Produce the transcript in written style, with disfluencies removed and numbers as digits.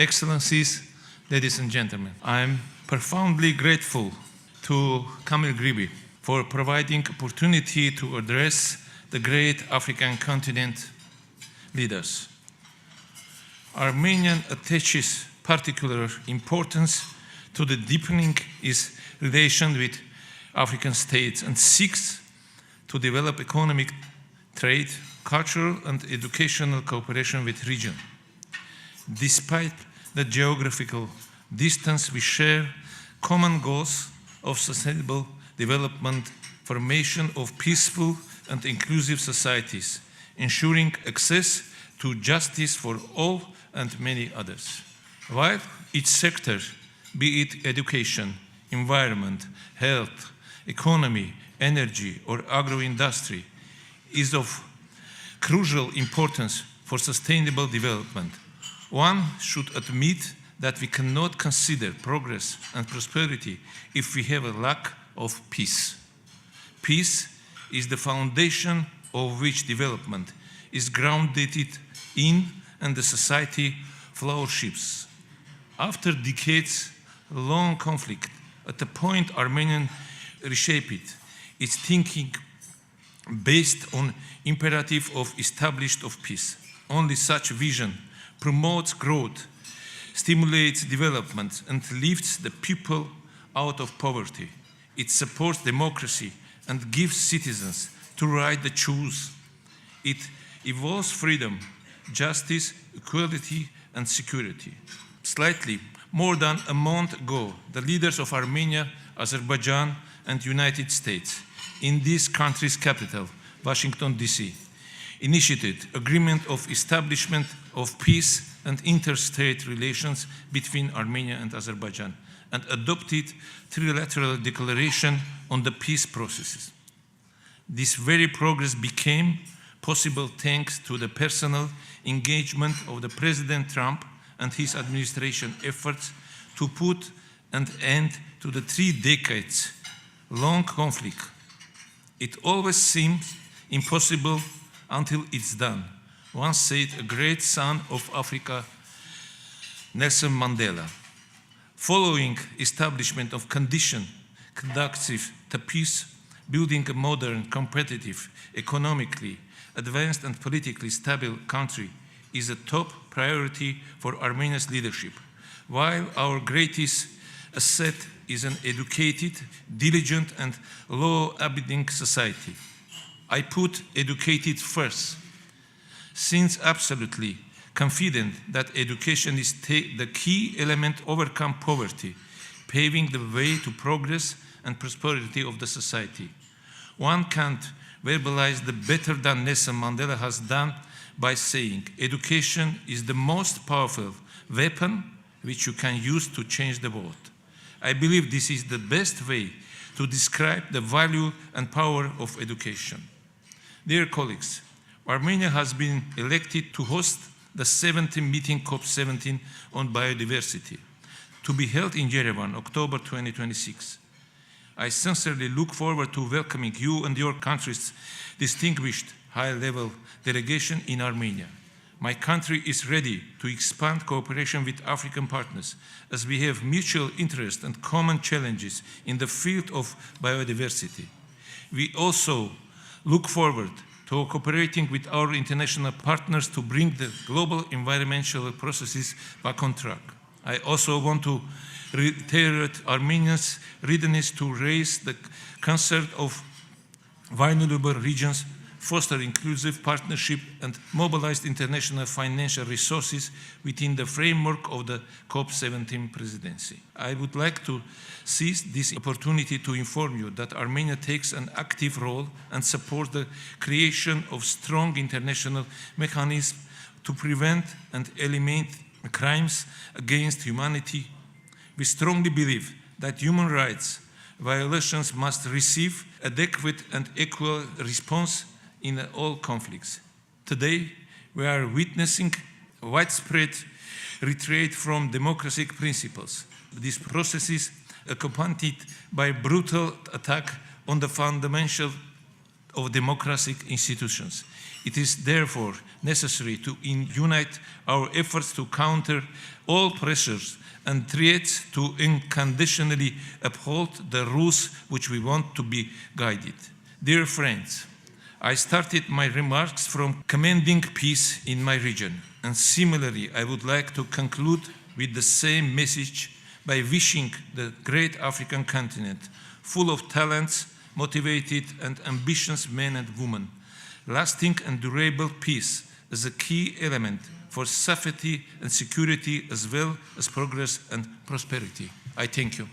Excellencies, ladies and gentlemen, I am profoundly grateful to Kamil Gribi for providing opportunity to address the great African continent leaders. Armenia attaches particular importance to the deepening its relation with African states and seeks to develop economic, trade, cultural and educational cooperation with the region. Despite the geographical distance, we share common goals of sustainable development, formation of peaceful and inclusive societies, ensuring access to justice for all and many others. While each sector, be it education, environment, health, economy, energy, or agro-industry, is of crucial importance for sustainable development, one should admit that we cannot consider progress and prosperity if we have a lack of peace. Peace is the foundation of which development is grounded in and the society flourishes. After decades-long conflict, at the point Armenia reshaped its thinking based on imperative of established of peace. Only such vision promotes growth, stimulates development, and lifts the people out of poverty. It supports democracy and gives citizens the right to choose. It evolves freedom, justice, equality, and security. Slightly more than a month ago, the leaders of Armenia, Azerbaijan, and United States in this country's capital, Washington, D.C., initiated agreement of establishment of peace and interstate relations between Armenia and Azerbaijan and adopted trilateral declaration on the peace processes. This very progress became possible thanks to the personal engagement of the President Trump and his administration efforts to put an end to the 3 decades long conflict. It always seems impossible until it's done. Once said a great son of Africa, Nelson Mandela. Following establishment of conditions conducive to peace, building a modern, competitive, economically advanced and politically stable country is a top priority for Armenia's leadership, while our greatest asset is an educated, diligent, and law-abiding society. I put educated first, since absolutely confident that education is the key element to overcome poverty, paving the way to progress and prosperity of the society. One can't verbalize the better than Nelson Mandela has done by saying, education is the most powerful weapon which you can use to change the world. I believe this is the best way to describe the value and power of education. Dear colleagues, Armenia has been elected to host the 17th meeting COP17 on biodiversity, to be held in Yerevan, October 2026. I sincerely look forward to welcoming you and your country's distinguished high-level delegation in Armenia. My country is ready to expand cooperation with African partners as we have mutual interest and common challenges in the field of biodiversity. We also look forward to cooperating with our international partners to bring the global environmental processes back on track. I also want to reiterate Armenia's readiness to raise the concern of vulnerable regions, foster inclusive partnership, and mobilize international financial resources within the framework of the COP17 presidency. I would like to seize this opportunity to inform you that Armenia takes an active role and supports the creation of strong international mechanisms to prevent and eliminate crimes against humanity. We strongly believe that human rights violations must receive adequate and equal response in all conflicts. Today, we are witnessing widespread retreat from democratic principles. These processes accompanied by brutal attack on the fundamental of democratic institutions. It is therefore necessary to unite our efforts to counter all pressures and threats to unconditionally uphold the rules which we want to be guided. Dear friends, I started my remarks from commending peace in my region, and similarly, I would like to conclude with the same message by wishing the great African continent, full of talents, motivated and ambitious men and women, lasting and durable peace is a key element for safety and security as well as progress and prosperity. I thank you.